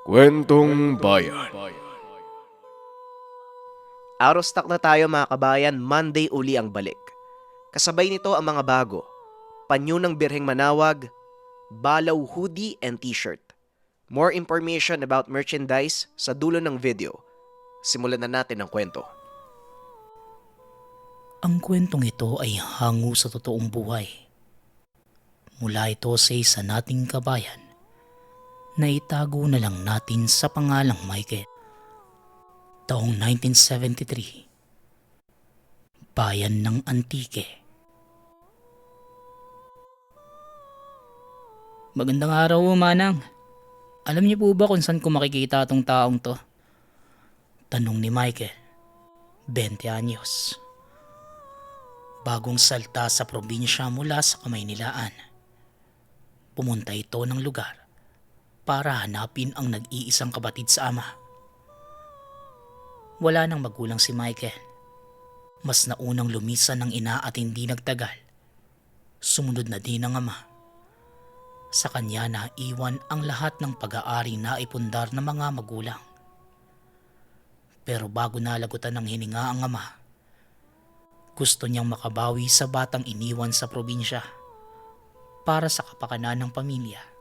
Kwentong Bayan. Out of stock na tayo mga kabayan, Monday uli ang balik. Kasabay nito ang mga bago, panyo ng Birheng Manawag, balaw hoodie and t-shirt. More information about merchandise sa dulo ng video. Simulan na natin ang kwento. Ang kwentong ito ay hango sa totoong buhay. Mula ito sa isa nating kabayan na itago na lang natin sa pangalang Michael. Taong 1973, bayan ng Antique. Magandang araw, Manang. Alam niyo po ba kung saan ko makikita itong taong to? Tanong ni Michael, 20 anyos. Bagong salta sa probinsya mula sa Kamaynilaan. Pumunta ito ng lugar para hanapin ang nag-iisang kapatid sa ama. Wala nang magulang si Michael. Mas naunang lumisan ng ina at hindi nagtagal. Sumunod na din ang ama. Sa kanya na iwan ang lahat ng pag-aari na ipundar ng mga magulang. Pero bago nalagutan ng hininga ang ama, gusto niyang makabawi sa batang iniwan sa probinsya para sa kapakanan ng pamilya.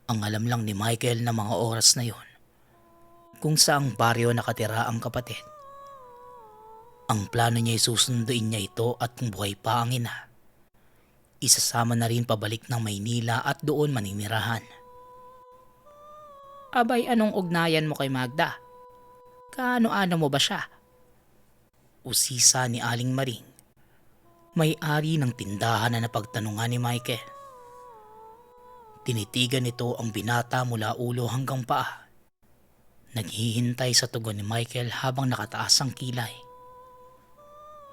Ang alam lang ni Michael na mga oras na yon, kung saang baryo nakatira ang kapatid. Ang plano niya ay susunduin niya ito at kung buhay pa ang ina, isasama na rin pabalik ng Maynila at doon maninirahan. Abay, anong ugnayan mo kay Magda? Kaano-ano mo ba siya? Usisa ni Aling Maring, may-ari ng tindahan na napagtanungan ni Michael. Tinitigan nito ang binata mula ulo hanggang paa. Naghihintay sa tugon ni Michael habang nakataas ang kilay.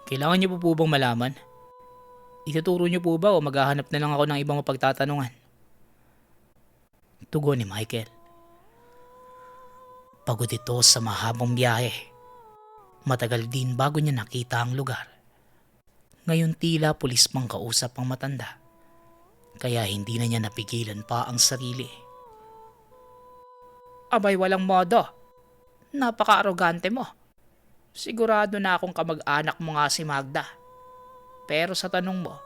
Kailangan niyo po bang malaman? Ituturo niyo po ba o maghahanap na lang ako ng ibang mapagtatanungan? Tugon ni Michael. Pagod ito sa mahabang biyahe. Matagal din bago niya nakita ang lugar. Ngayon tila pulis pang kausap ang matanda. Kaya hindi na niya napigilan pa ang sarili. Abay, walang modo. Napaka-arogante mo. Sigurado na akong kamag-anak mo nga si Magda. Pero sa tanong mo,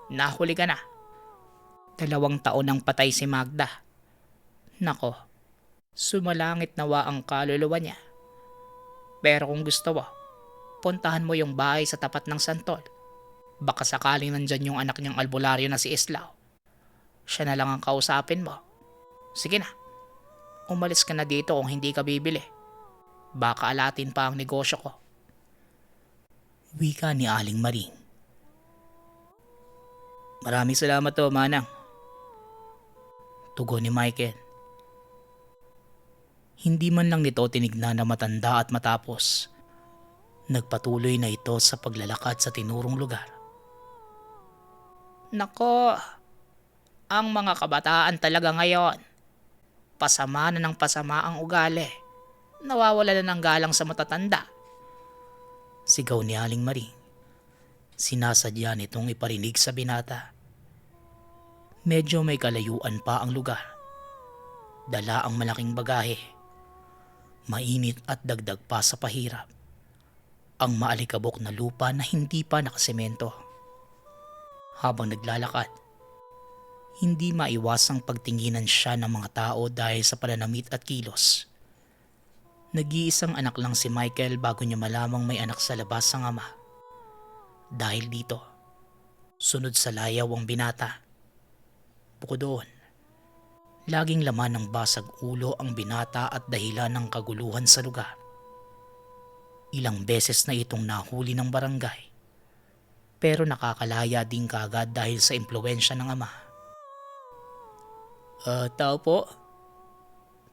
nahuli ka na. 2 taon nang patay si Magda. Nako, sumalangit nawa ang kaluluwa niya. Pero kung gusto mo, puntahan mo yung bahay sa tapat ng santol. Baka sakaling nandyan yung anak niyang albularyo na si Islao. Siya na lang ang kausapin mo. Sige na. Umalis ka na dito kung hindi ka bibili. Baka alatin pa ang negosyo ko. Wika ni Aling Maring. Maraming salamat to, Manang. Tugon ni Michael. Hindi man lang nito tinignan na matanda at matapos. Nagpatuloy na ito sa paglalakad sa tinurong lugar. Nako, ang mga kabataan talaga ngayon. Pasama na ng pasama ang ugali. Nawawala na ng galang sa matatanda. Sigaw ni Aling Maring. Sinasadya nitong iparinig sa binata. Medyo may kalayuan pa ang lugar. Dala ang malaking bagahe. Mainit at dagdag pa sa pahirap. Ang maalikabok na lupa na hindi pa nakasemento. Habang naglalakad, hindi maiwasang pagtinginan siya ng mga tao dahil sa pananamit at kilos. Nag-iisang anak lang si Michael bago niya malamang may anak sa labas ang ama. Dahil dito, sunod sa layaw ang binata. Bukod doon, laging laman ng basag ulo ang binata at dahilan ng kaguluhan sa lugar. Ilang beses na itong nahuli ng barangay, pero nakakalaya din kagad dahil sa impluwensya ng ama. Tao po?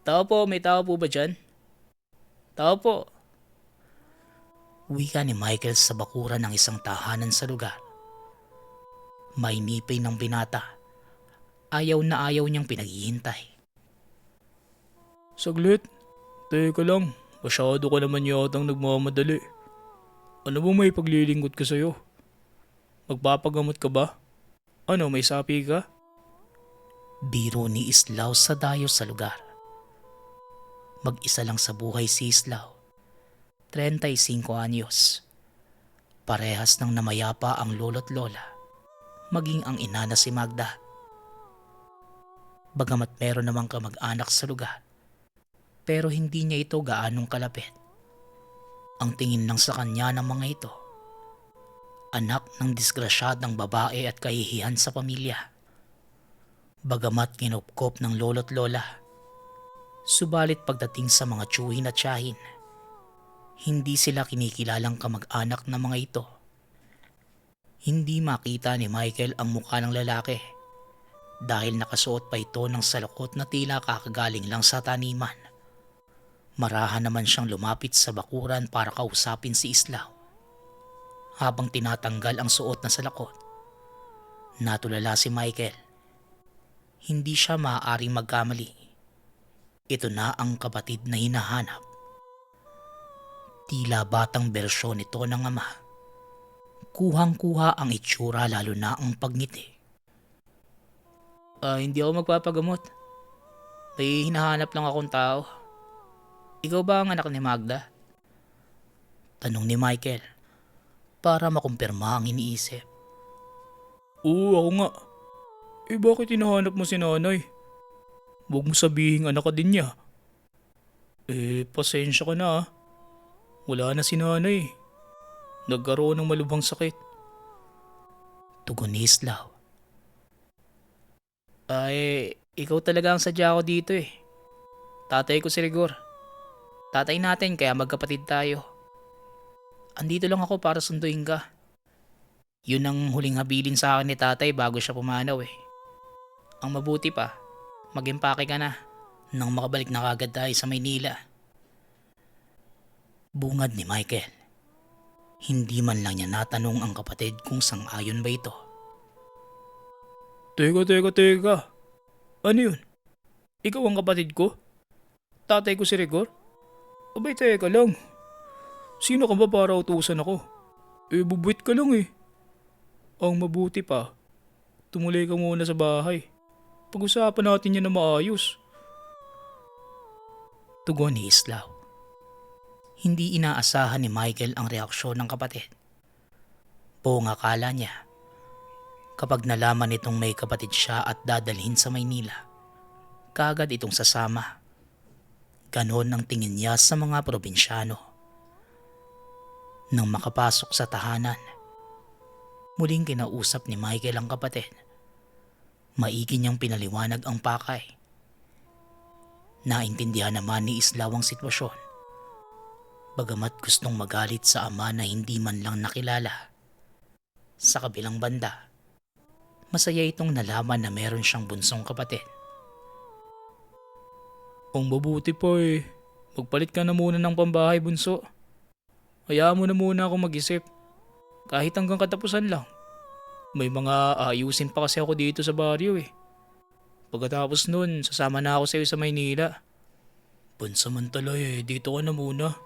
Tao po, may tao po ba dyan? Tao po. Wika ni Michael sa bakuran ng isang tahanan sa lugar. May nipay ng binata. Ayaw na ayaw niyang pinaghihintay. Saglit, teka lang. Masyado ka naman yatang nagmamadali. Ano ba may paglilingkod ka sa'yo? Magpapagamot ka ba? Ano, may sapi ka? Biro ni Islaw sa dayo sa lugar. Mag-isa lang sa buhay si Islaw, 35 anyos. Parehas ng namayapa ang lolo't lola, maging ang ina na si Magda. Bagamat meron namang kamag-anak sa lugar, pero hindi niya ito gaanong kalapit. Ang tingin lang sa kanya ng mga ito, anak ng disgrasyadang babae at kahihiyan sa pamilya. Bagamat kinupkop ng lolo't lola, subalit pagdating sa mga tiyuhin at tiyahin, hindi sila kinikilalang kamag-anak ng mga ito. Hindi makita ni Michael ang mukha ng lalaki dahil nakasuot pa ito ng salukot na tila kakagaling lang sa taniman. Marahan naman siyang lumapit sa bakuran para kausapin si Islaw. Habang tinatanggal ang suot na salakot, natulala si Michael. Hindi siya maaaring magkamali. Ito na ang kapatid na hinahanap. Tila batang bersyon ito ng ama. Kuhang-kuha ang itsura lalo na ang pagngiti. Hindi ako magpapagamot. May hinahanap lang akong tao. Ikaw ba ang anak ni Magda? Tanong ni Michael para makumpirma ang iniisip. Oo, ako nga. Bakit hinahanap mo si nanay? Huwag mo sabihing anak ka din niya. Pasensya ka na ah. Wala na si nanay. Nagkaroon ng malubhang sakit. Tugon ni Islaw. Ikaw talaga ang sadya ko dito eh. Tatay ko si Rigor. Tatay natin kaya magkapatid tayo. Andito lang ako para sunduin ka. Yun ang huling habilin sa akin ni tatay bago siya pumanaw eh. Ang mabuti pa, mag-impake ka na nang makabalik na kagad tayo sa Maynila. Bungad ni Michael. Hindi man lang niya natanong ang kapatid kung sang-ayon ba ito. Teka. Ano yun? Ikaw ang kapatid ko? Tatay ko si Rigor? Abay, teka lang. Sino ka ba para utusan ako? Bubuit ka lang eh. Ang mabuti pa, tumuloy ka muna sa bahay. Pag-usapan natin yan na maayos. Tugon ni Islaw. Hindi inaasahan ni Michael ang reaksyon ng kapatid. Buong akala niya, kapag nalaman nitong may kapatid siya at dadalhin sa Maynila, kaagad itong sasama. Ganon ang tingin niya sa mga probinsyano. Nang makapasok sa tahanan, muling kinausap ni Michael ang kapatid. Maigi niyang pinaliwanag ang pakay. Naintindihan naman ni Islaw ang sitwasyon. Bagamat gustong magalit sa ama na hindi man lang nakilala. Sa kabilang banda, masaya itong nalaman na meron siyang bunsong kapatid. Ang mabuti pa magpalit ka na muna ng pambahay, bunso. Hayaan mo na muna ako mag-isip. Kahit hanggang katapusan lang. May mga ayusin pa kasi ako dito sa baryo eh. Pagkatapos nun, sasama na ako sa iyo sa Maynila. Pansamantala dito ka na muna.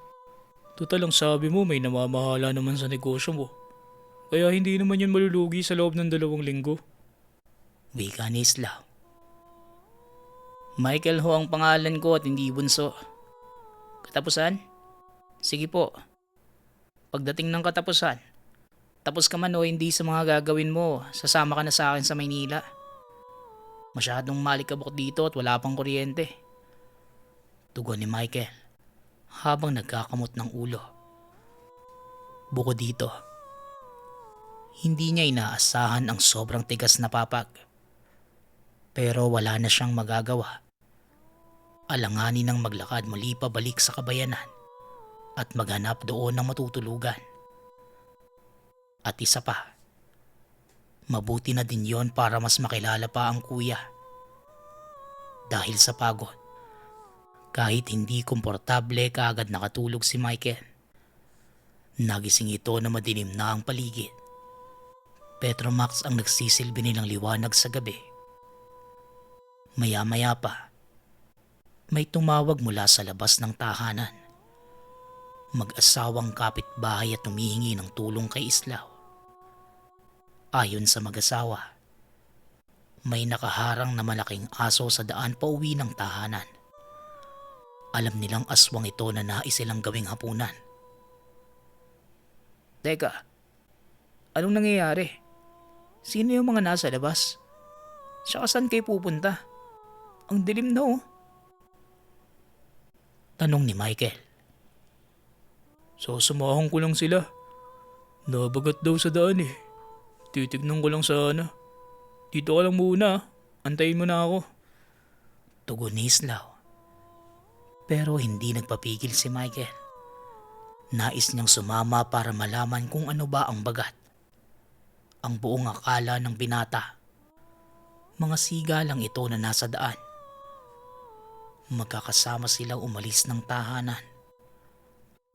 Total lang sabi mo may namamahala naman sa negosyo mo. Kaya hindi naman yun malulugi sa loob ng 2 linggo. Wika ni Islaw. Michael ho ang pangalan ko at hindi bunso. Katapusan? Sige po. Pagdating ng katapusan, tapos ka man o hindi sa mga gagawin mo, sasama ka na sa akin sa Maynila. Masyadong malikabok dito at wala pang kuryente. Tugon ni Michael habang nagkakamot ng ulo. Bukod dito, hindi niya inaasahan ang sobrang tigas na papag. Pero wala na siyang magagawa. Alanganin ng maglakad muli pabalik sa kabayanan at maghanap doon ng matutulugan. At isa pa, mabuti na din yon para mas makilala pa ang kuya. Dahil sa pagod, kahit hindi komportable kaagad nakatulog si Michael. Nagising ito na madilim na ang paligid. Petromax ang nagsisilbi nilang liwanag sa gabi. Maya-maya pa, may tumawag mula sa labas ng tahanan. Mag-asawang kapitbahay at humihingi ng tulong kay Islaw. Ayon sa mag-asawa, may nakaharang na malaking aso sa daan pauwi ng tahanan. Alam nilang aswang ito na nais silang gawing hapunan. Teka, anong nangyayari? Sino yung mga nasa labas? Tsaka saan kayo pupunta? Ang dilim na oh. Tanong ni Michael. Sasamahan ko lang sila. Nabagat daw sa daan eh. Titignan ko lang sana. Dito ka lang muna. Antayin mo na ako. Tugon ni Islaw. Pero hindi nagpapigil si Michael. Nais niyang sumama para malaman kung ano ba ang bagat. Ang buong akala ng binata. Mga siga lang ito na nasa daan. Magkakasama silang umalis ng tahanan.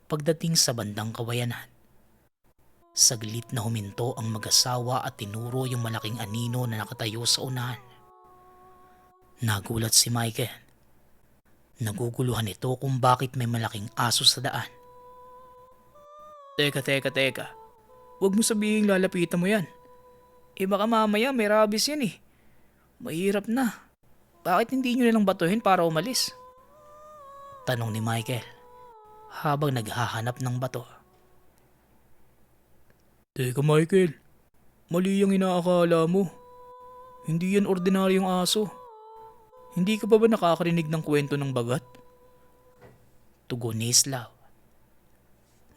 Pagdating sa bandang kawayanan, saglit na huminto ang mag-asawa at tinuro yung malaking anino na nakatayo sa unahan. Nagulat si Michael. Naguguluhan ito kung bakit may malaking aso sa daan. Teka. Huwag mo sabihin lalapitan mo yan. Baka mamaya may rabies yan eh. Mahirap na. Bakit hindi nyo nilang batuhin para umalis? Tanong ni Michael habang naghahanap ng bato. Teka Michael, mali yung inaakala mo. Hindi yan ordinaryong aso. Hindi ka pa ba nakakarinig ng kwento ng bagat? Tugon ni Islaw.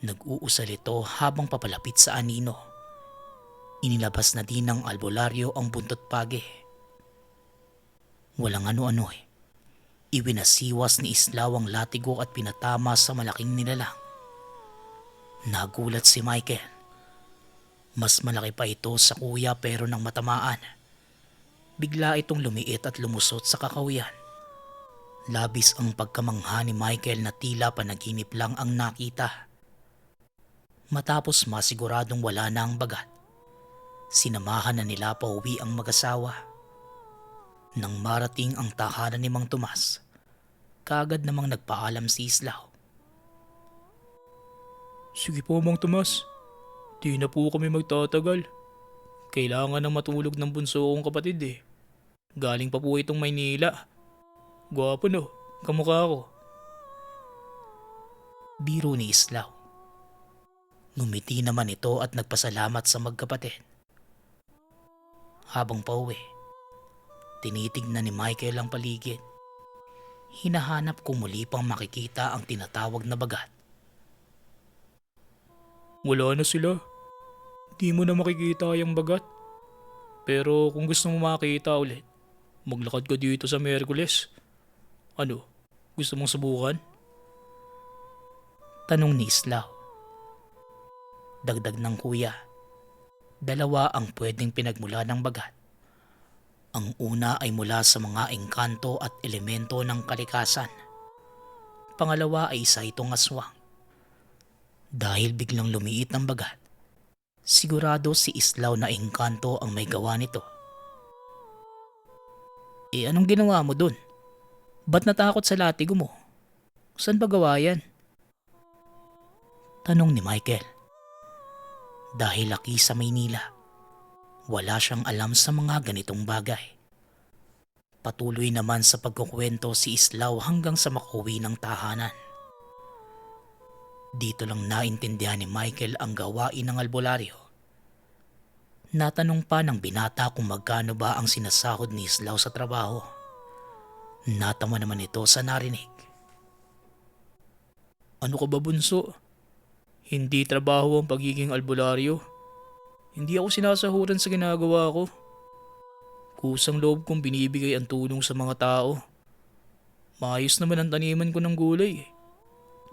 Nag-uusal ito habang papalapit sa anino. Inilabas na din ng albularyo ang buntot pagi. Walang ano-ano eh. Iwinasiwas ni Islaw ang latigo at pinatama sa malaking nilalang. Nagulat si Michael. Mas malaki pa ito sa kuya pero nang matamaan. Bigla itong lumiit at lumusot sa kakawian. Labis ang pagkamangha ni Michael na tila panaginip lang ang nakita. Matapos masiguradong wala na ang bagat, sinamahan na nila pauwi ang mag-asawa. Nang marating ang tahanan ni Mang Tomas, kaagad namang nagpaalam si Islaw. Sige po Mang Tomas, di na po kami magtatagal. Kailangan na matulog ng bunso kong kapatid eh. Galing pa po itong Maynila. Gwapo no, kamukha ko. Biro ni Islaw. Ngumiti naman ito at nagpasalamat sa magkapatid. Habang pauwi, tinitignan ni Michael ang paligid. Hinahanap kung muli pang makikita ang tinatawag na bagat. Wala na sila. Di mo na makikita yung bagat. Pero kung gusto mo makita ulit, maglakad ka dito sa Miyerkules. Ano, gusto mong subukan? Tanong ni Islaw. Dagdag ng kuya, dalawa ang pwedeng pinagmula ng bagat. Ang una ay mula sa mga engkanto at elemento ng kalikasan. Pangalawa ay isa itong aswang. Dahil biglang lumiit ang bagat, sigurado si Islaw na engkanto ang may gawa nito. Anong ginawa mo dun? Ba't natakot sa latigo mo? Saan ba gawa yan? Tanong ni Michael. Dahil laki sa Maynila, wala siyang alam sa mga ganitong bagay. Patuloy naman sa pagkukwento si Islaw hanggang sa makauwi ng tahanan. Dito lang naintindihan ni Michael ang gawain ng albularyo. Natanong pa ng binata kung magkano ba ang sinasahod ni Islaw sa trabaho. Natama naman ito sa narinig. Ano ka ba bunso? Hindi trabaho ang pagiging albularyo. Hindi ako sinasahuran sa ginagawa ko. Kusang loob kong binibigay ang tulong sa mga tao. Maayos naman ang taniman ko ng gulay.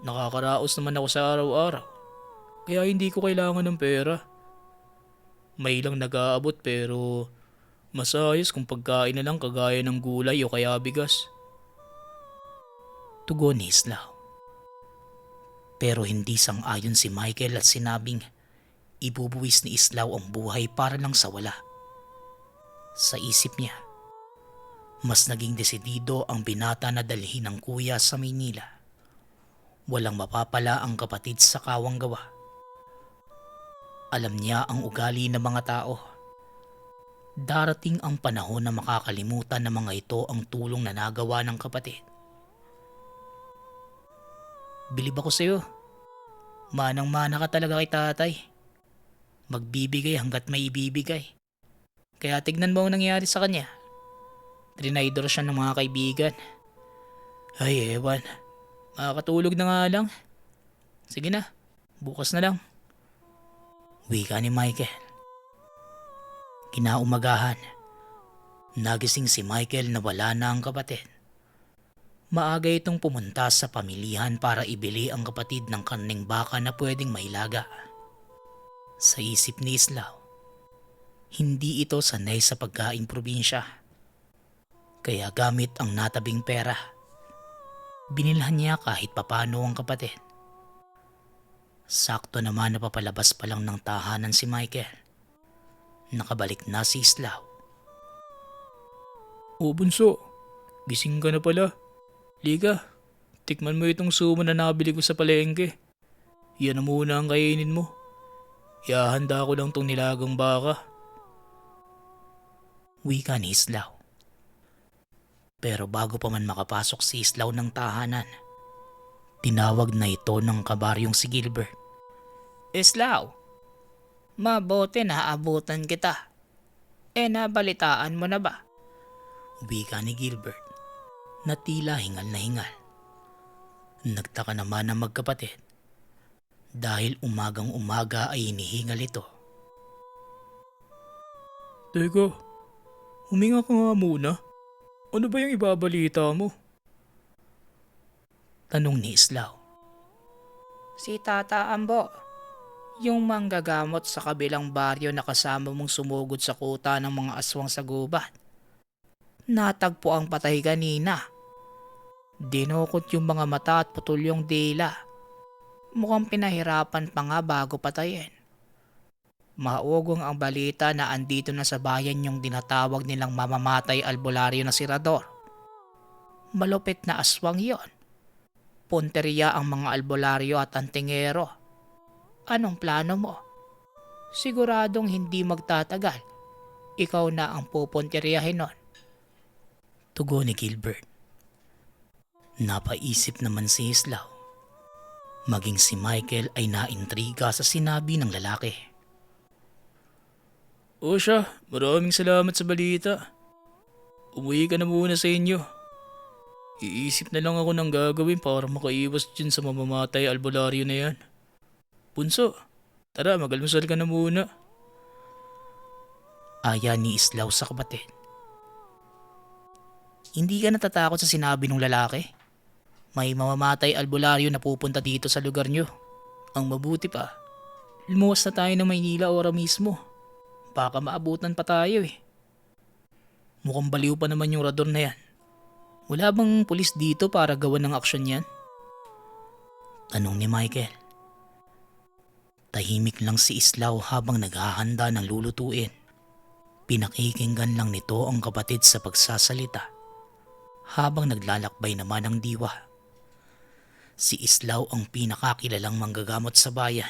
Nakakaraos naman ako sa araw-araw. Kaya hindi ko kailangan ng pera. May ilang nag-aabot pero mas ayos kung pagkain na lang kagaya ng gulay o kaya bigas. Tugon ni Islaw. Pero hindi sang-ayon si Michael at sinabing ibubuwis ni Islaw ang buhay para lang sa wala. Sa isip niya, mas naging desidido ang binata na dalhin ng kuya sa Maynila. Walang mapapala ang kapatid sa kawang gawa. Alam niya ang ugali ng mga tao. Darating ang panahon na makakalimutan ng mga ito ang tulong na nagawa ng kapatid. Bilib ako sa'yo. Manang-mana ka talaga kay tatay. Magbibigay hanggat may ibibigay. Kaya tignan mo ang nangyari sa kanya. Trinaydor siya ng mga kaibigan. Ay ewan, makakatulog na nga lang. Sige na, bukas na lang. Wika ni Michael. Kinaumagahan, nagising si Michael na wala na ang kapatid. Maaga itong pumunta sa pamilihan para ibili ang kapatid ng karning baka na pwedeng mailaga. Sa isip ni Islaw, hindi ito sanay sa pagkaing probinsya. Kaya gamit ang natabing pera, binilhan niya kahit papano ang kapatid. Sakto naman na papalabas pa lang ng tahanan si Michael. Nakabalik na si Islaw. O bunso, gising ka na pala. Liga, tikman mo itong sumo na nabili ko sa palengke. Yan na muna ang kainin mo. Ihahanda ko lang tong nilagang baka. Wika ni Islaw. Pero bago pa man makapasok si Islaw ng tahanan, tinawag na ito ng kabaryong si Gilbert. Islaw, mabuti na abutan kita. Nabalitaan mo na ba? Wika ni Gilbert na tila hingal na hingal. Nagtaka naman ang magkapatid dahil umagang umaga ay hinihingal ito. Teka, huminga ka nga muna. Ano ba yung ibabalita mo? Tanong ni Islaw. Si Tata Ambo, yung manggagamot sa kabilang baryo na kasama mong sumugod sa kuta ng mga aswang sa gubat. Natagpo ang patay kanina. Dinukot yung mga mata at putol yung dila. Mukhang pinahirapan pa nga bago patayin. Maugong ang balita na andito na sa bayan yung dinatawag nilang mamamatay albularyo na si Rador. Malupit na aswang yon. Punteriya ang mga albularyo at antingero. Anong plano mo? Siguradong hindi magtatagal. Ikaw na ang pupunteriyahin nun. Tugon ni Gilbert. Napaisip naman si Islaw. Maging si Michael ay naintriga sa sinabi ng lalaki. O siya, maraming salamat sa balita. Umuwi ka na muna sa inyo. Iisip na lang ako ng gagawin para makaiwas dyan sa mamamatay albularyo na yan. Bunso, tara mag-almusal ka na muna. Aya ni Islaw sa kapatid. Hindi ka natatakot sa sinabi ng lalaki? May mamamatay albularyo na pupunta dito sa lugar nyo. Ang mabuti pa, lumuwas na tayo ng Maynila ora mismo. Baka maabutan pa tayo eh. Mukhang baliw pa naman yung Rador na yan. Wala bang pulis dito para gawan ng aksyon yan? Tanong ni Michael. Tahimik lang si Islaw habang naghahanda ng lulutuin. Pinakikinggan lang nito ang kapatid sa pagsasalita. Habang naglalakbay naman ang diwa. Si Islaw ang pinakakilalang manggagamot sa bayan.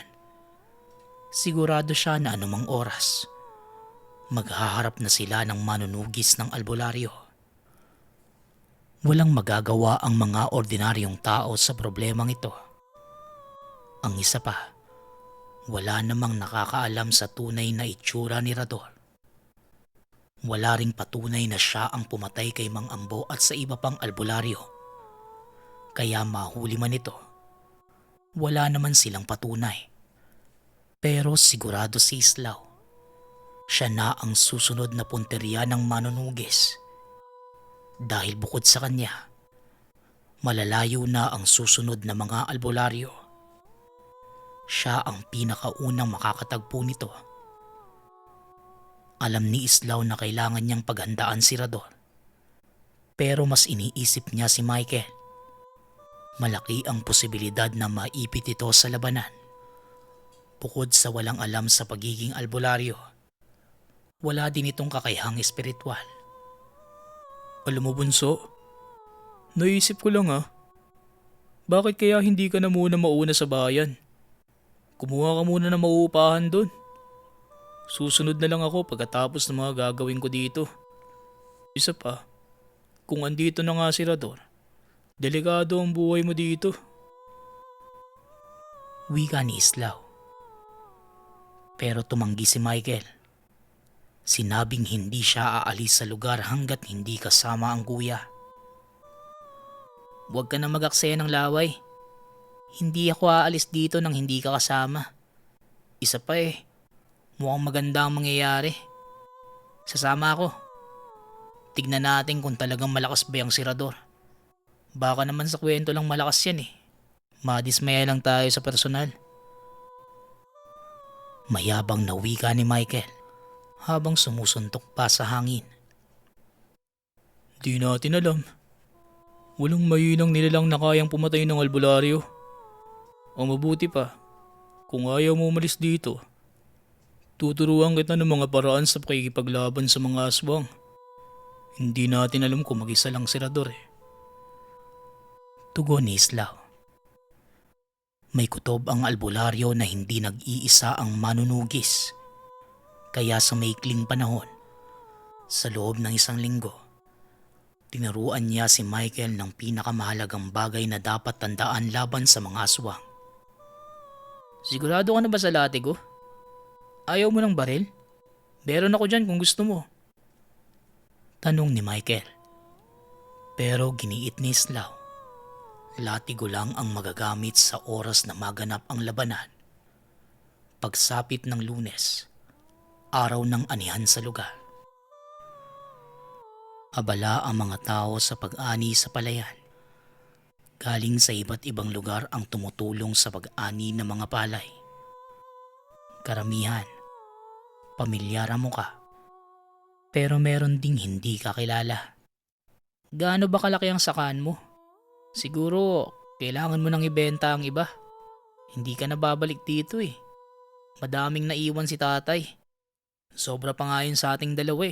Sigurado siya na anumang oras, maghaharap na sila ng manunugis ng albularyo. Walang magagawa ang mga ordinaryong tao sa problemang ito. Ang isa pa, wala namang nakakaalam sa tunay na itsura ni Rador. Wala ring patunay na siya ang pumatay kay Mang Ambo at sa iba pang albularyo. Kaya mahuli man ito, wala naman silang patunay. Pero sigurado si Islaw, siya na ang susunod na punteriya ng manunugis. Dahil bukod sa kanya, malalayo na ang susunod na mga albularyo. Siya ang pinakaunang makakatagpo nito. Alam ni Islaw na kailangan niyang paghandaan si Rador. Pero mas iniisip niya si Michael. Malaki ang posibilidad na maipit ito sa labanan. Bukod sa walang alam sa pagiging albularyo, wala din itong kakayahang espiritual. Alam mo bunso, naisip ko lang bakit kaya hindi ka na muna mauna sa bayan? Kumuha ka muna ng mauupahan doon. Susunod na lang ako pagkatapos ng mga gagawin ko dito. Isa pa, kung andito na nga si Rador, delikado ang buhay mo dito. Wika ni Islaw. Pero tumanggi si Michael. Sinabing hindi siya aalis sa lugar hanggat hindi kasama ang kuya. Huwag ka na mag-aksaya ng laway. Hindi ako aalis dito nang hindi ka kasama. Isa pa mukhang maganda ang mangyayari. Sasama ako. Tignan natin kung talagang malakas ba yung sirador. Baka naman sa kwento lang malakas yan Madismaya lang tayo sa personal. Mayabang na wika ni Michael habang sumusuntok pa sa hangin. Di natin alam. Walang mayinang nilalang na kayang pumatay ng albularyo. O mabuti pa, kung ayaw mo umalis dito, tuturuan kita ng mga paraan sa pakikipaglaban sa mga aswang. Hindi natin alam kung mag-isa lang si Rador Tugon ni Islaw. May kutob ang albularyo na hindi nag-iisa ang manunugis. Kaya sa maikling panahon, sa loob ng 1 linggo, tinuruan niya si Michael ng pinakamahalagang bagay na dapat tandaan laban sa mga aswang. Sigurado ka na ba sa latigo? Ayaw mo ng baril? Meron ako dyan kung gusto mo. Tanong ni Michael. Pero giniit ni Islaw. Latigo lang ang magagamit sa oras na maganap ang labanan. Pagsapit ng Lunes, araw ng anihan sa lugar. Abala ang mga tao sa pag-ani sa palayan. Galing sa iba't ibang lugar ang tumutulong sa pag-ani ng mga palay. Karamihan, pamilyar ang muka. Pero meron ding hindi kakilala. Gaano ba kalaki ang sakaan mo? Siguro, kailangan mo nang ibenta ang iba. Hindi ka na babalik dito Madaming naiwan si tatay. Sobra pa nga yun sa ating dalawa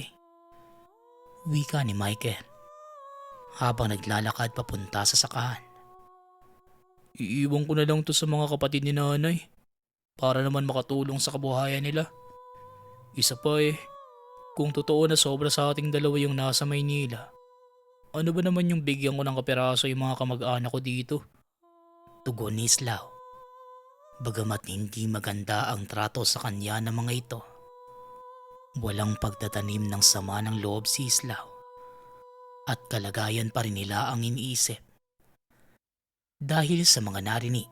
Wika ni Michael habang naglalakad papunta sa sakahan. Iiwan ko na lang to sa mga kapatid ni nanay para naman makatulong sa kabuhayan nila. Isa pa kung totoo na sobra sa ating dalawa yung nasa Maynila, ano ba naman yung bigyan ko ng kaperaso yung mga kamag-anak ko dito? Tugon ni Islaw. Bagamat hindi maganda ang trato sa kanya ng mga ito, walang pagtatanim ng sama ng loob si Islaw at kalagayan pa rin nila ang iniisip. Dahil sa mga narinig,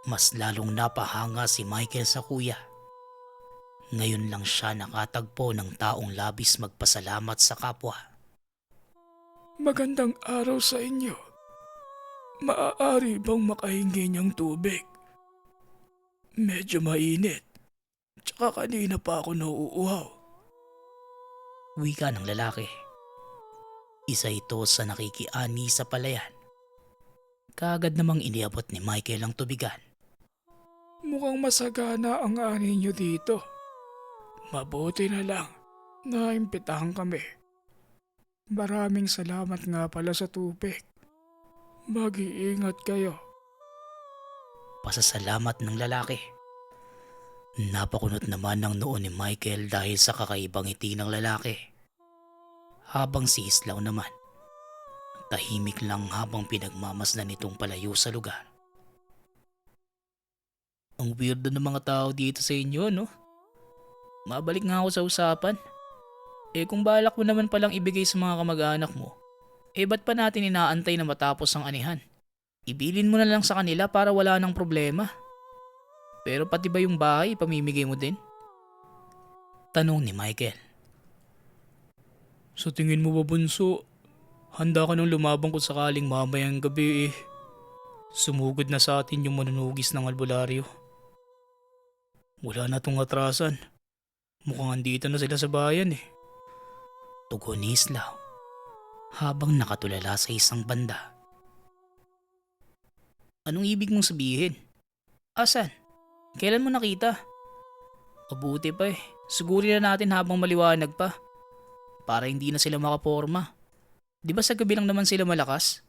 mas lalong napahanga si Michael sa kuya. Ngayon lang siya nakatagpo ng taong labis magpasalamat sa kapwa. Magandang araw sa inyo. Maaari bang makahingi niyang tubig? Medyo mainit. Tsaka kanina pa ako nauuhaw. Wika ng lalaki. Isa ito sa nakikiani sa palayan. Kaagad namang iniabot ni Michael ang tubigan. Mukhang masagana ang ani niyo dito. Mabuti na lang. Naimbitahan kami. Maraming salamat nga pala sa tubig. Mag-iingat kayo. Pasasalamat ng lalaki. Napakunot naman ng noo ni Michael dahil sa kakaibang ngiti ng lalaki. Habang si Islaw naman, tahimik lang habang pinagmamasdan nitong palayo sa lugar. Ang weirdo ng mga tao dito sa inyo, no? Mabalik nga ako sa usapan. Kung balak mo naman palang ibigay sa mga kamag-anak mo, ba't pa natin inaantay na matapos ang anihan? Ibilin mo na lang sa kanila para wala nang problema. Pero pati ba yung bahay, pamimigay mo din? Tanong ni Michael. Sa tingin mo ba, bunso, handa ka nang lumabang kung sakaling mamayang gabi sumugod na sa atin yung manunugis ng albularyo? Wala na tong atrasan. Mukhang andito na sila sa bayan Tugon ni Islaw habang nakatulala sa isang banda. Anong ibig mong sabihin? Asan? Kailan mo nakita? Mabuti pa Sugurin na natin habang maliwanag pa. Para hindi na sila makaporma. Di ba sa gabi lang naman sila malakas?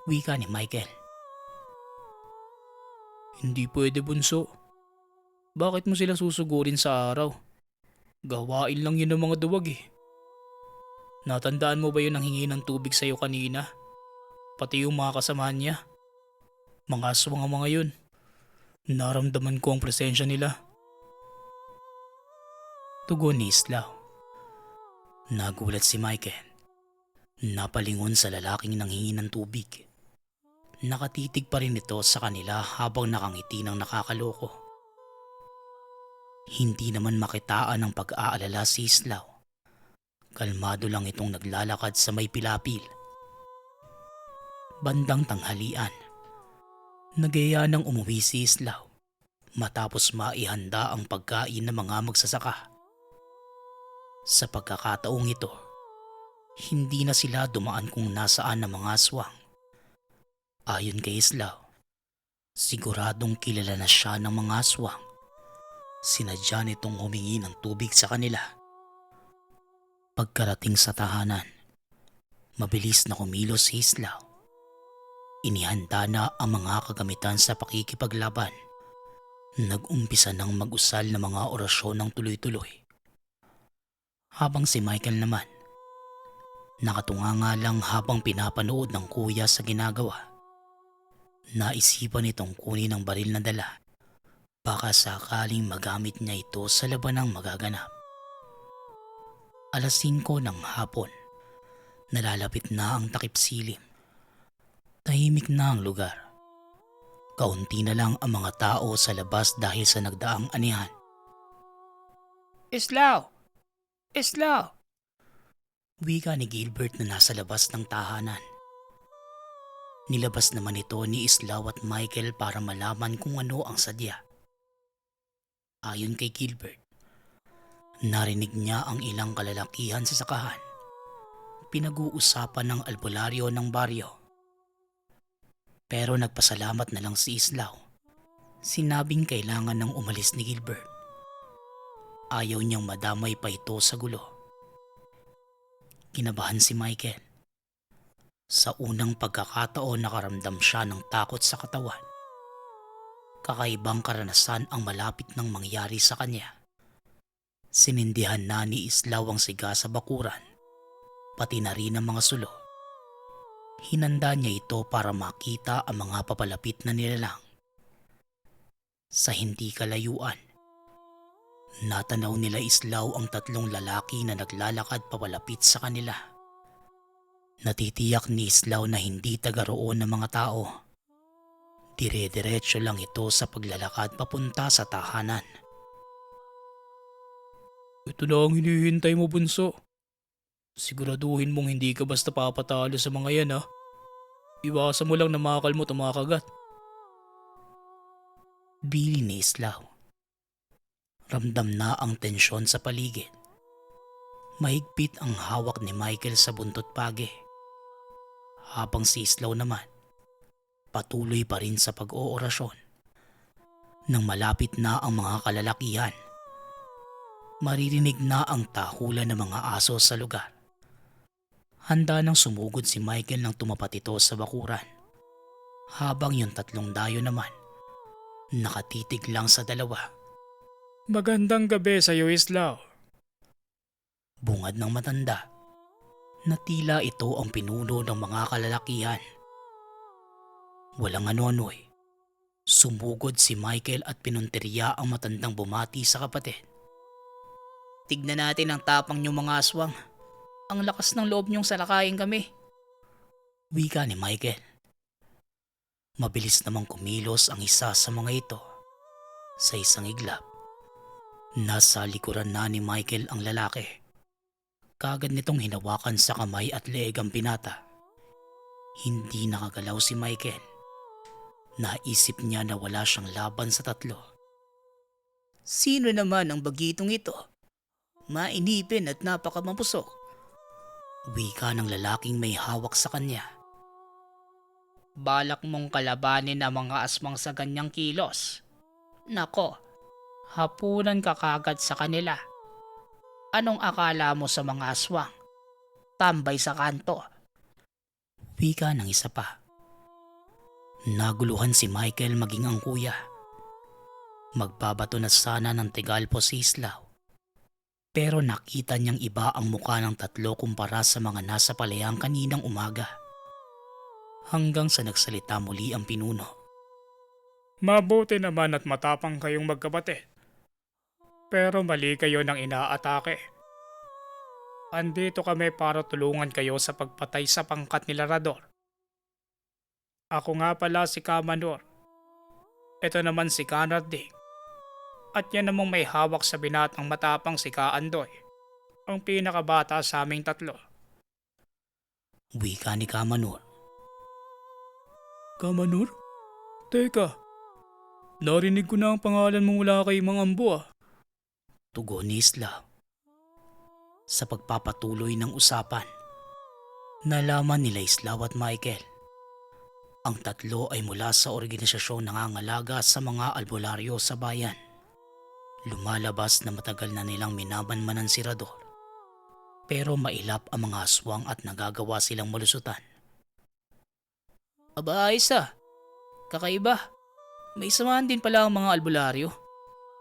Wika ni Michael. Hindi pwede, bunso. Bakit mo sila susugurin sa araw? Gawain lang yun ng mga duwag Natandaan mo ba yun ang hingi ng tubig sa'yo kanina? Pati yung mga kasamahan niya. Mga aswang ang mga yun. Naramdaman ko ang presensya nila. Tugon ni Islaw. Nagulat si Michael. Napalingon sa lalaking nanghingi ng tubig. Nakatitig pa rin ito sa kanila habang nakangiti ng nakakaloko. Hindi naman makitaan ng pag-aalala si Islaw. Kalmado lang itong naglalakad sa may pilapil. Bandang tanghalian, nagaya ng umuwi si Islaw matapos maihanda ang pagkain ng mga magsasaka. Sa pagkakataong ito, hindi na sila dumaan kung nasaan ang mga aswang. Ayon kay Islaw, siguradong kilala na siya ng mga aswang. Sinadya nitong humingi ng tubig sa kanila. Pagkarating sa tahanan, mabilis na kumilos si Islaw. Inihanda na ang mga kagamitan sa pakikipaglaban. Nag-umpisa ng mag-usal ng mga orasyon ng tuloy-tuloy. Habang si Michael naman, nakatunganga lang habang pinapanood ng kuya sa ginagawa. Naisipan itong kunin ang baril na dala. Baka sakaling magamit niya ito sa labanang magaganap. 5:00 ng hapon, nalalapit na ang takip silim. Tahimik na ang lugar. Kaunti na lang ang mga tao sa labas dahil sa nagdaang anihan. Islaw! Islaw! Wika ni Gilbert na nasa labas ng tahanan. Nilabas naman ito ni Islaw at Michael para malaman kung ano ang sadya. Ayon kay Gilbert, narinig niya ang ilang kalalakihan sa sakahan. Pinag-uusapan ng albularyo ng baryo. Pero nagpasalamat na lang si Islaw. Sinabing kailangan nang umalis ni Gilbert. Ayaw niyang madamay pa ito sa gulo. Kinabahan si Michael. Sa unang pagkakataon nakaramdam siya ng takot sa katawan. Kakaibang karanasan ang malapit nang mangyari sa kanya. Sinindihan na ni Islaw ang siga sa bakuran, pati na rin ang mga sulo. Hinanda niya ito para makita ang mga papalapit na nilalang. Sa hindi kalayuan, natanaw nila Islaw ang 3 lalaki na naglalakad papalapit sa kanila. Natitiyak ni Islaw na hindi taga roon ng mga tao. Dire-diretso lang ito sa paglalakad papunta sa tahanan. Ito na ang hinihintay mo, bunso. Siguraduhin mong hindi ka basta papatalo sa mga yan, ha? Iwasan mo lang na makakal mo tumakagat. Bili ni Islaw. Ramdam na ang tensyon sa paligid. Mahigpit ang hawak ni Michael sa buntot page. Habang si Islaw naman, patuloy pa rin sa pag-oorasyon. Nang malapit na ang mga kalalakihan, maririnig na ang tahulan ng mga aso sa lugar. Handa nang sumugod si Michael nang tumapat ito sa bakuran. Habang yung 3 dayo naman, nakatitig lang sa dalawa. Magandang gabi sa'yo, Islaw. Bungad ng matanda na tila ito ang pinuno ng mga kalalakihan. Walang ano-ano'y, sumugod si Michael at pinunteriya ang matandang bumati sa kapatid. Tignan natin ang tapang niyong mga aswang. Ang lakas ng loob niyong salakayin kami. Wika ni Michael. Mabilis namang kumilos ang isa sa mga ito. Sa isang iglap, nasa likuran na ni Michael ang lalaki. Kagad nitong hinawakan sa kamay at leeg ang binata. Hindi nakagalaw si Michael. Naisip niya na wala siyang laban sa 3. Sino naman ang bagitong ito? Mainipin at napakamapusok. Wika ng lalaking may hawak sa kanya. Balak mong kalabanin ang mga aswang sa ganyang kilos. Nako, hapunan ka kagad sa kanila. Anong akala mo sa mga aswang? Tambay sa kanto. Wika ng isa pa. Naguluhan si Michael maging ang kuya. Magbabato na sana ng tigalpo si Islaw. Pero nakita niyang iba ang mukha ng 3 kumpara sa mga nasa palayang kaninang umaga. Hanggang sa nagsalita muli ang pinuno. Mabuti naman at matapang kayong magkapatid. Pero mali kayo ng inaatake. Andito kami para tulungan kayo sa pagpatay sa pangkat ni Larador. Ako nga pala si Kamanor. Ito naman si Kanarding. At yan namang may hawak sa binatang matapang si Kaandoy. Ang pinakabata sa aming tatlo. Wika ni Kamanor. Kamanor? Teka, narinig ko na ang pangalan mo mula kay Mang Ambo ah. Tugon ni Islaw. Sa pagpapatuloy ng usapan, nalaman nila Islaw at Michael. Ang tatlo ay mula sa organisasyong nangangalaga sa mga albularyo sa bayan. Lumalabas na matagal na nilang minamanmanan si Rador. Pero mailap ang mga aswang at nagagawa silang malusutan. Aba Isa, kakaiba. May samahan din pala ang mga albularyo.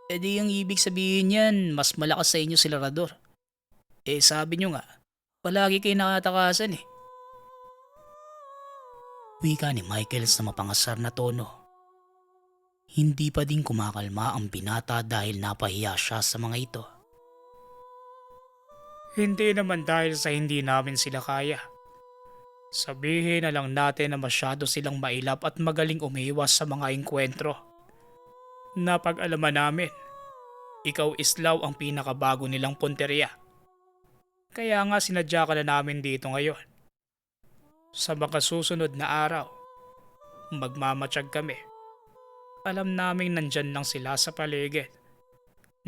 E di ang ibig sabihin yan, mas malakas sa inyo si Larador. Eh sabi nyo nga, palagi kayo nakatakasan eh. Wika ni Michael sa mapangasar na tono. Hindi pa din kumakalma ang binata dahil napahiya siya sa mga ito. Hindi naman dahil sa hindi namin sila kaya. Sabihin na lang natin na masyado silang mailap at magaling umiwas sa mga engkwentro. Napag-alaman namin, ikaw Islaw ang pinakabago nilang punteriya. Kaya nga sinadya ka na namin dito ngayon. Sa mga susunod na araw, magmamatsyag kami. Alam naming nandyan lang sila sa paligid.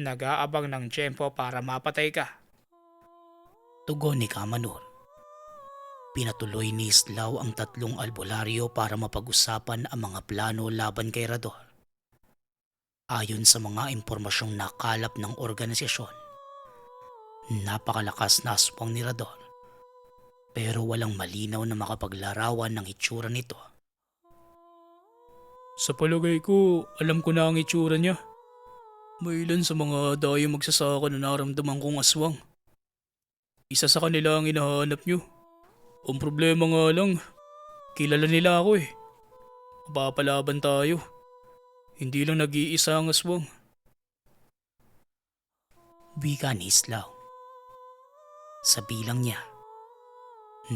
Nag-aabang ng tiyempo para mapatay ka. Tugon ni Kamanor. Pinatuloy ni Islaw ang tatlong albularyo para mapag-usapan ang mga plano laban kay Rador. Ayon sa mga impormasyong nakalap ng organisasyon, napakalakas na aswang ni Rador. Pero walang malinaw na makapaglarawan ng itsura nito. Sa palagay ko, alam ko na ang itsura niya. May ilan sa mga dayo magsasaka na naramdaman kong aswang. Isa sa kanila ang hinahanap nyo. Ang problema nga lang, kilala nila ako eh. Mapapalaban tayo. Hindi lang nag-iisa ang aswang. Wika ni Islaw. Sa bilang niya,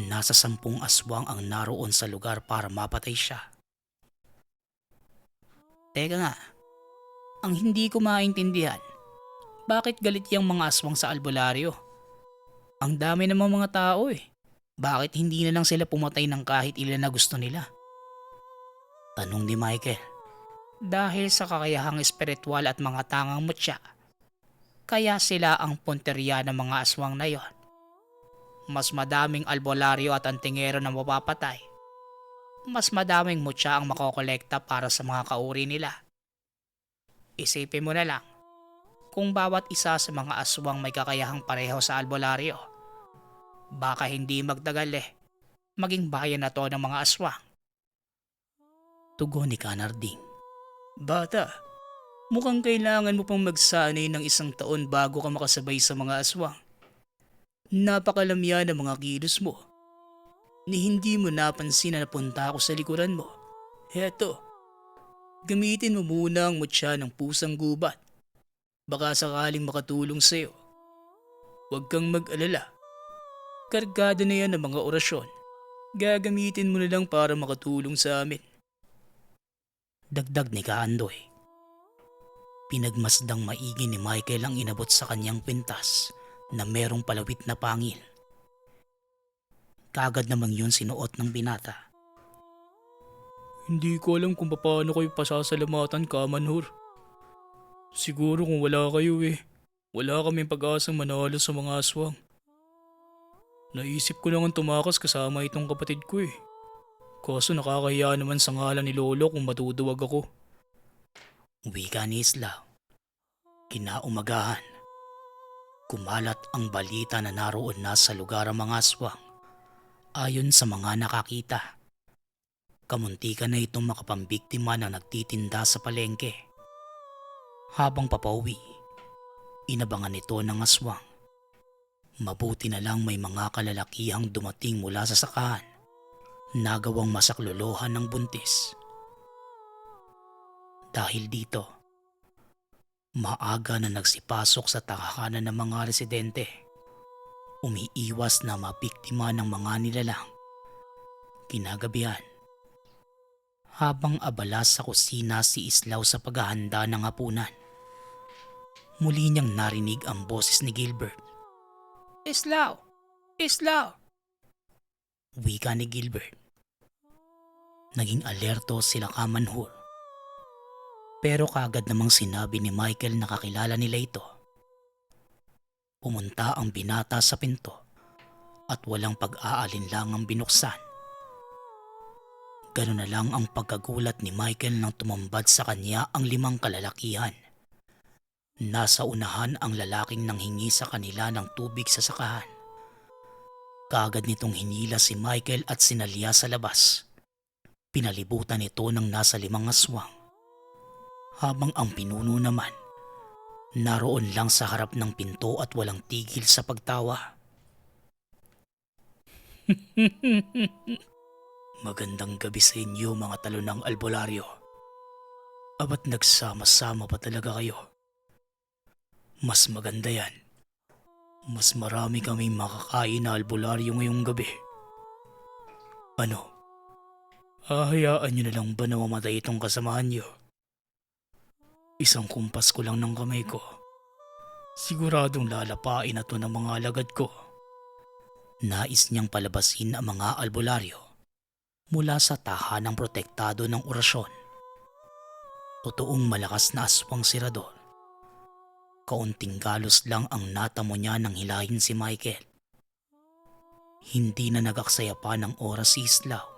nasa 10 aswang ang naroon sa lugar para mapatay siya. Teka nga, ang hindi ko maintindihan, bakit galit yung mga aswang sa albularyo? Ang dami namang mga tao eh. Bakit hindi na lang sila pumatay ng kahit ilan na gusto nila? Tanong ni Michael. Dahil sa kakayahang espiritual at mga tangang mutya, kaya sila ang punteriya ng mga aswang na yon. Mas madaming albularyo at antingero na mapapatay. Mas madaming mutya ang makokolekta para sa mga kauri nila. Isipin mo na lang, kung bawat isa sa mga aswang may kakayahang pareho sa albularyo, baka hindi magtagal maging bayan na to ng mga aswang. Tugon ni Kanarding. Bata, mukhang kailangan mo pang magsanay ng 1 taon bago ka makasabay sa mga aswang. Napakalamya ng mga kilos mo. Ni hindi mo napansin na napunta ako sa likuran mo. Heto, gamitin mo muna ang mutya ng pusang gubat. Baka sakaling makatulong sa'yo. Huwag kang mag-alala. Kargado na yan ng mga orasyon. Gagamitin mo na lang para makatulong sa amin. Dagdag ni Kaandoy. Pinagmasdang maigi ni Michael ang inabot sa kanyang pintas na merong palawit na pangil. Kagad namang yun sinuot ng binata. Hindi ko alam kung paano kayo pasasalamatan, Kamanor. Siguro kung wala kayo wala kaming pag-asang manalo sa mga aswang. Naisip ko lang ang tumakas kasama itong kapatid ko Kaso nakakahiya naman sa ngalan ni Lolo kung matuduwag ako. Wika ni Islaw. Kinaumagahan, kumalat ang balita na naroon na sa lugar ang mga aswang. Ayon sa mga nakakita, kamuntikan na itong makapambiktima na nagtitinda sa palengke. Habang papauwi, inabangan ito ng aswang. Mabuti na lang may mga kalalakihang dumating mula sa sakahan, nagawang masaklolohan ng buntis. Dahil dito, maaga na nagsipasok sa tahanan ng mga residente. Umiiwas na mabiktima ng mga nilalang. Kinagabihan, habang abala sa kusina si Islaw sa paghahanda ng hapunan, muli niyang narinig ang boses ni Gilbert. Islaw! Islaw! Wika ni Gilbert. Naging alerto sila Kamanhur. Pero kagad namang sinabi ni Michael na kakilala nila ito. Pumunta ang binata sa pinto at walang pag-aalinlangang binuksan. Ganun na lang ang pagkagulat ni Michael nang tumambad sa kanya ang 5 kalalakihan. Nasa unahan ang lalaking nanghingi sa kanila ng tubig sa sakahan. Kagad nitong hinila si Michael at sinalya sa labas. Pinalibutan ito ng nasa 5 aswang. Habang ang pinuno naman, naroon lang sa harap ng pinto at walang tigil sa pagtawa. Magandang gabi sa inyo mga talonang albularyo. Aba't nagsama-sama pa talaga kayo. Mas maganda yan. Mas marami kaming makakain na albularyo ngayong gabi. Ano? Hahayaan nyo na lang ba na mamatay itong kasamahan nyo? Isang kumpas ko lang ng kamay ko. Siguradong lalapain na to ng mga alagad ko. Nais niyang palabasin ang mga albularyo mula sa tahanang protektado ng orasyon. Totoong malakas na aswang si Rador. Kaunting galos lang ang natamo niya nang hilahin si Michael. Hindi na nagaksaya pa ng oras si Islaw.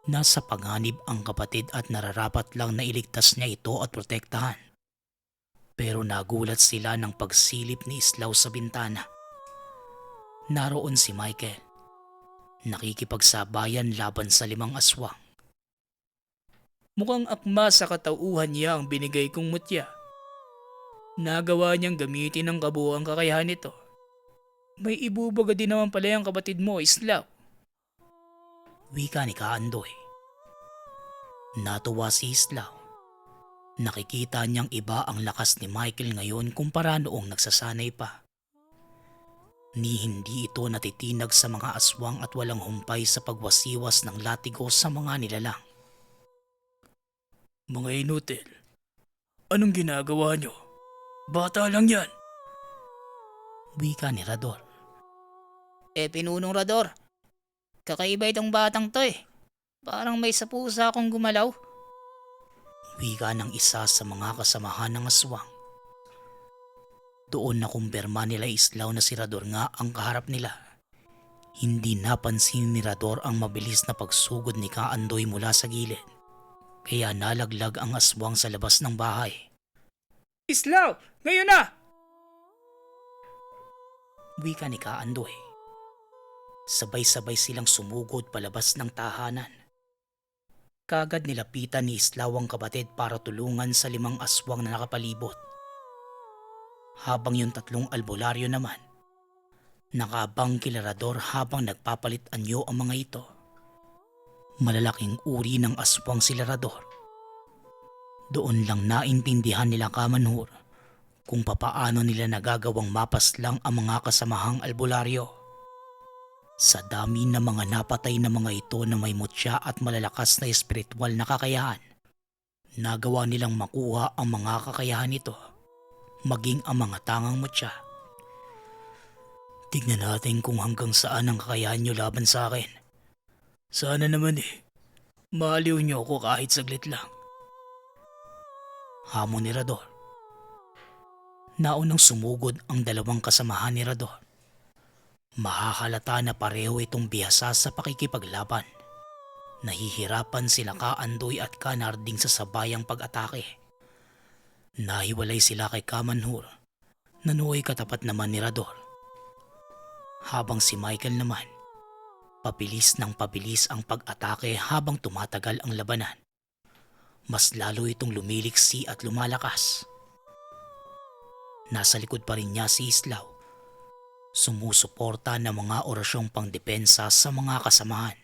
Nasa panganib ang kapatid at nararapat lang na iligtas niya ito at protektahan. Pero nagulat sila ng pagsilip ni Islaw sa bintana. Naroon si Michael. Nakikipagsabayan laban sa 5 aswang. Mukhang akma sa katauhan niya ang binigay kong mutya. Nagawa niyang gamitin ang kabuuang kakayahan nito. May ibubaga din naman pala yung kapatid mo, Islaw. Wika ni Kaandoy. Natuwa si Islaw. Nakikita niyang iba ang lakas ni Michael ngayon kumpara noong nagsasanay pa. Ni hindi ito natitinag sa mga aswang at walang humpay sa pagwasiwas ng latigo sa mga nilalang. Mga inutil, anong ginagawa niyo? Bata lang yan. Wika ni Rador. Pinunong Rador. Kakaiba itong batang to eh. Parang may sapusa akong gumalaw. Wika ng isa sa mga kasamahan ng aswang. Doon na kumpirma nila Islaw na si Rador nga ang kaharap nila. Hindi napansin ni Rador ang mabilis na pagsugod ni Kaandoy mula sa gilid. Kaya nalaglag ang aswang sa labas ng bahay. Islaw! Ngayon na! Wika ni Kaandoy. Sabay-sabay silang sumugod palabas ng tahanan. Kagad nilapitan ni Islaw ang kapatid para tulungan sa 5 aswang na nakapalibot. Habang yung 3 albularyo naman, nakabang kila Rador habang nagpapalit anyo ang mga ito. Malalaking uri ng aswang sila Rador. Doon lang naintindihan nila Kamanhur kung papaano nila nagagawang mapaslang ang mga kasamahang albularyo. Sa dami ng mga napatay na mga ito na may mutya at malalakas na espiritual na kakayahan, nagawa nilang makuha ang mga kakayahan nito, maging ang mga tangang mutya. Tignan natin kung hanggang saan ang kakayahan nyo laban sa akin. Sana naman maaliw nyo ako kahit saglit lang. Hamon ni Rador. Naunang sumugod ang 2 kasamahan ni Rador. Mahahalata na pareho itong bihasa sa pakikipaglaban. Nahihirapan sila Kaandoy at Kanarding sa sabayang pag-atake. Nahiwalay sila kay Kamanhur, nanuoy katapat naman ni Rador. Habang si Michael naman, pabilis ng pabilis ang pag-atake habang tumatagal ang labanan. Mas lalo itong lumiliksi at lumalakas. Nasa likod pa rin niya si Islaw. Sumusuporta ng mga orasyong pangdepensa sa mga kasamahan.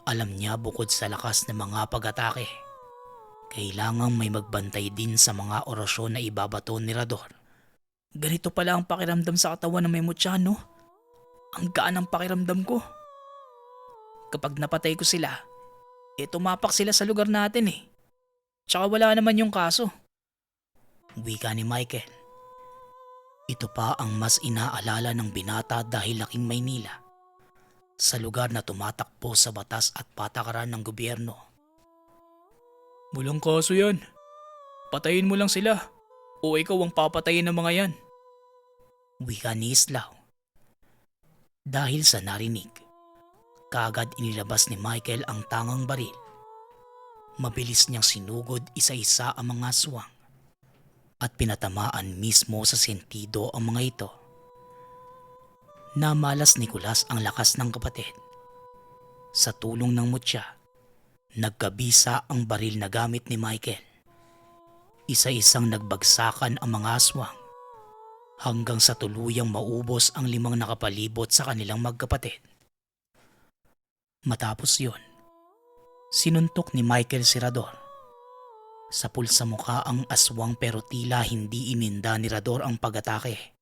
Alam niya bukod sa lakas ng mga pag-atake, Kailangang may magbantay din sa mga orasyon na ibabato ni Rador. Ganito pala ang pakiramdam sa katawan ng may mutya, no? Ang gaan ang pakiramdam ko. Kapag napatay ko sila, tumapak sila sa lugar natin eh. Tsaka wala naman yung kaso. Wika ni Michael. Ito pa ang mas inaalala ng binata dahil laking Maynila, sa lugar na tumatakbo sa batas at patakaran ng gobyerno. Walang kaso yan. Patayin mo lang sila. O ikaw ang papatayin ng mga yan. Wika ni Islaw. Dahil sa narinig, kaagad inilabas ni Michael ang tangang baril. Mabilis niyang sinugod isa-isa ang mga aswang at pinatamaan mismo sa sentido ang mga ito. Namalas ni Kulas ang lakas ng kapatid. Sa tulong ng mutya, nagkabisa ang baril na gamit ni Michael. Isa-isang nagbagsakan ang mga aswang hanggang sa tuluyang maubos ang 5 nakapalibot sa kanilang magkapatid. Matapos yun, sinuntok ni Michael si Rador. Sapul sa mukha ang aswang pero tila hindi ininda ni Rador ang pag-atake.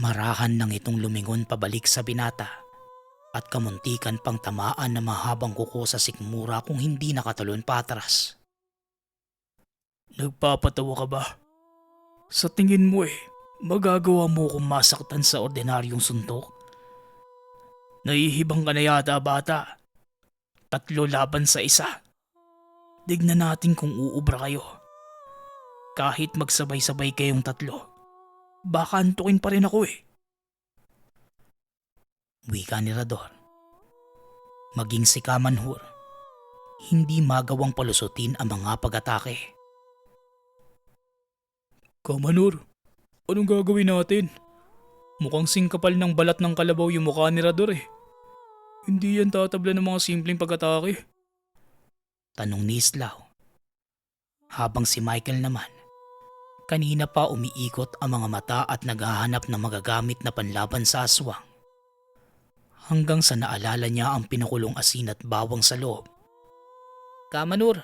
Marahan nang itong lumingon pabalik sa binata at kamuntikan pang tamaan ng mahabang kuko sa sikmura kung hindi nakatalon patras. Nagpapatawa ka ba? Sa tingin mo magagawa mo kung masaktan sa ordinaryong suntok? Nahihibang ka na yata, bata. 3 laban sa 1. Tignan natin kung uubra kayo. Kahit magsabay-sabay kayong 3, baka antukin pa rin ako Wika ni Rador. Maging si Kamanhur, hindi magawang palusutin ang mga pag-atake. Kamanur, anong gagawin natin? Mukhang singkapal ng balat ng kalabaw yung mukha ni Rador Hindi yan tatabla ng mga simpleng pag-atake. Tanong ni Islaw. Habang si Michael naman, kanina pa umiikot ang mga mata at naghahanap ng magagamit na panlaban sa aswang. Hanggang sa naalala niya ang pinakulong asin at bawang sa loob. Kamanur,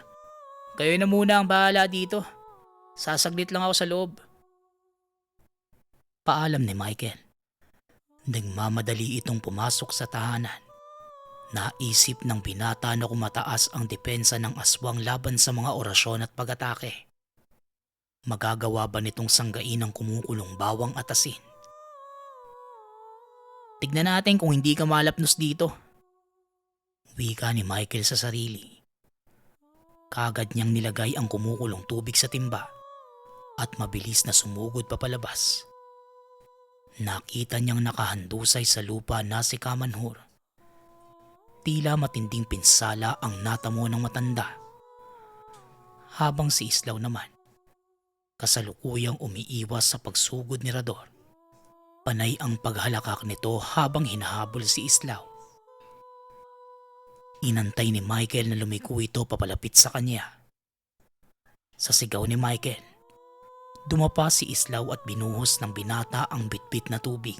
kayo na muna ang bahala dito. Sasaglit lang ako sa loob. Paalam ni Michael. Nagmamadali itong pumasok sa tahanan. Naisip ng binata na kumataas ang depensa ng aswang laban sa mga orasyon at pag-atake. Magagawa ba nitong sanggain ang kumukulong bawang at asin? Tignan natin kung hindi ka malapnos dito. Wika ni Michael sa sarili. Kagad niyang nilagay ang kumukulong tubig sa timba at mabilis na sumugod papalabas. Nakita niyang nakahandusay sa lupa na si Kamanhur. Tila matinding pinsala ang natamo ng matanda. Habang si Islaw naman, kasalukuyang umiiwas sa pagsugod ni Rador. Panay ang paghalakak nito habang hinahabol si Islaw. Inantay ni Michael na lumiko ito papalapit sa kanya. Sa sigaw ni Michael, dumapa si Islaw at binuhos ng binata ang bitbit na tubig.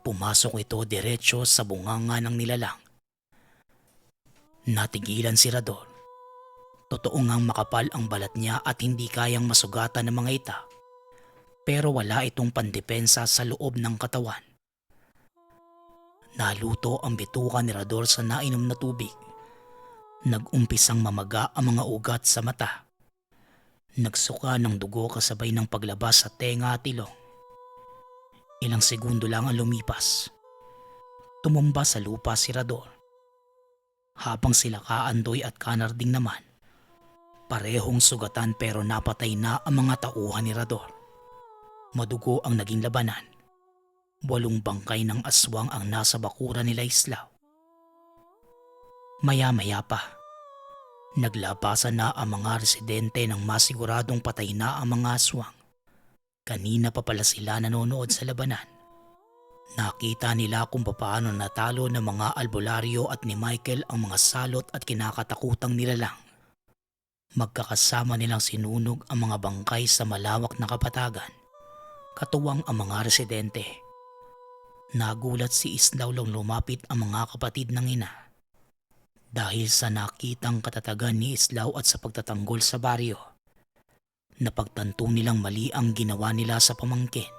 Pumasok ito diretso sa bunganga ng nilalang. Natigilan si Rador. Totoo ngang makapal ang balat niya at hindi kayang masugatan ng mga ita. Pero wala itong pandepensa sa loob ng katawan. Naluto ang bituka ni Rador sa nainom na tubig. Nag-umpisang mamaga ang mga ugat sa mata. Nagsuka ng dugo kasabay ng paglabas sa tenga at ilong. Ilang segundo lang ang lumipas. Tumumba sa lupa si Rador. Habang sila Kaandoy at Kanarding naman, parehong sugatan pero napatay na ang mga tauhan ni Rador. Madugo ang naging labanan. 8 bangkay ng aswang ang nasa bakuran nila Islaw. Maya-maya pa, naglabasan na ang mga residente ng masiguradong patay na ang mga aswang. Kanina pa pala sila nanonood sa labanan. Nakita nila kung paano natalo ng mga albularyo at ni Michael ang mga salot at kinakatakutang nilalang. Magkakasama nilang sinunog ang mga bangkay sa malawak na kapatagan. Katuwang ang mga residente. Nagulat si Islaw lang lumapit ang mga kapatid ng ina. Dahil sa nakitang katatagan ni Islaw at sa pagtatanggol sa baryo, napagtanto nilang mali ang ginawa nila sa pamangkin.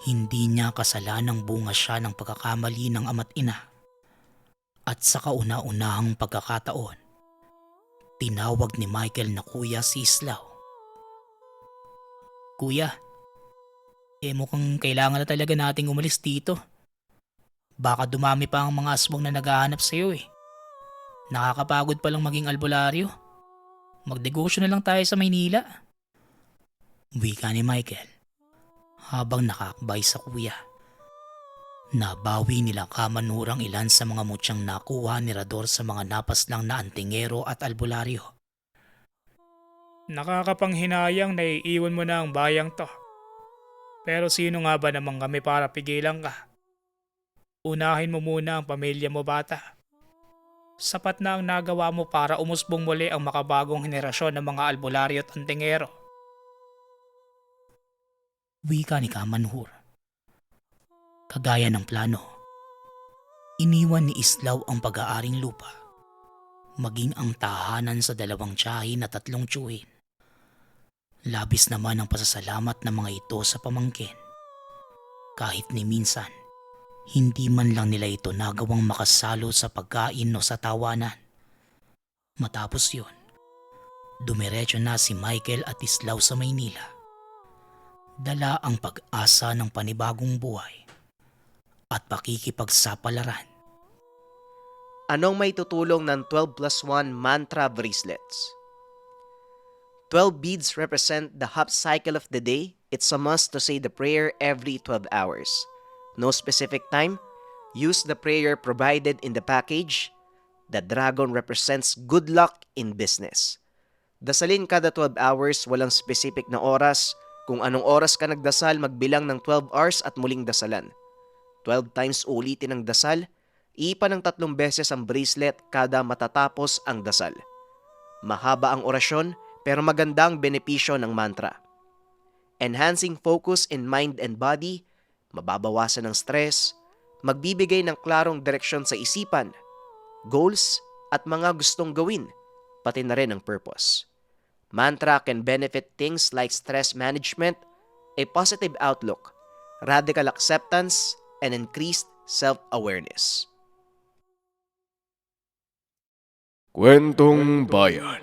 Hindi niya kasalanang bunga siya ng pagkakamali ng ama't ina. At sa kauna-unahang pagkakataon, tinawag ni Michael na kuya si Islaw. Kuya, mukhang kailangan na talaga nating umalis dito. Baka dumami pa ang mga aswang na naghahanap sa'yo eh. Nakakapagod palang maging albularyo. Magnegosyo na lang tayo sa Maynila. Wika ni Michael habang nakakbay sa kuya. Nabawi nila kamanurang ilan sa mga mutyang nakuha ni Rador sa mga napaslang na antingero at albularyo. Nakakapanghinayang na iiwan mo na ang bayang to. Pero sino nga ba naman kami para pigilan ka? Unahin mo muna ang pamilya mo, bata. Sapat na ang nagawa mo para umusbong muli ang makabagong henerasyon ng mga albularyo at antingero. Wika ni Kamanhur. Kagaya ng plano, iniwan ni Islaw ang pag-aaring lupa, maging ang tahanan sa 2 tiyahin at 3 tiyuhin. Labis naman ang pasasalamat ng mga ito sa pamangkin. Kahit ni minsan, hindi man lang nila ito nagawang makasalo sa pagkain o sa tawanan. Matapos yun, dumiretso na si Michael at Islaw sa Maynila. Dala ang pag-asa ng panibagong buhay at pakikipagsapalaran. Anong may tutulong ng 12+1 mantra bracelets? 12 beads represent the half cycle of the day. It's a must to say the prayer every 12 hours. No specific time. Use the prayer provided in the package. The dragon represents good luck in business. Dasalin kada 12 hours, walang specific na oras. Kung anong oras ka nagdasal, magbilang ng 12 hours at muling dasalan. 12 times ulitin ang dasal. Ipa ng 3 beses ang bracelet kada matatapos ang dasal. Mahaba ang orasyon pero maganda ang benepisyo ng mantra. Enhancing focus in mind and body, mababawasan ng stress, magbibigay ng klarong direksyon sa isipan, goals at mga gustong gawin, pati na rin ang purpose. Mantra can benefit things like stress management, a positive outlook, radical acceptance, and increased self-awareness. Kwentong Bayan.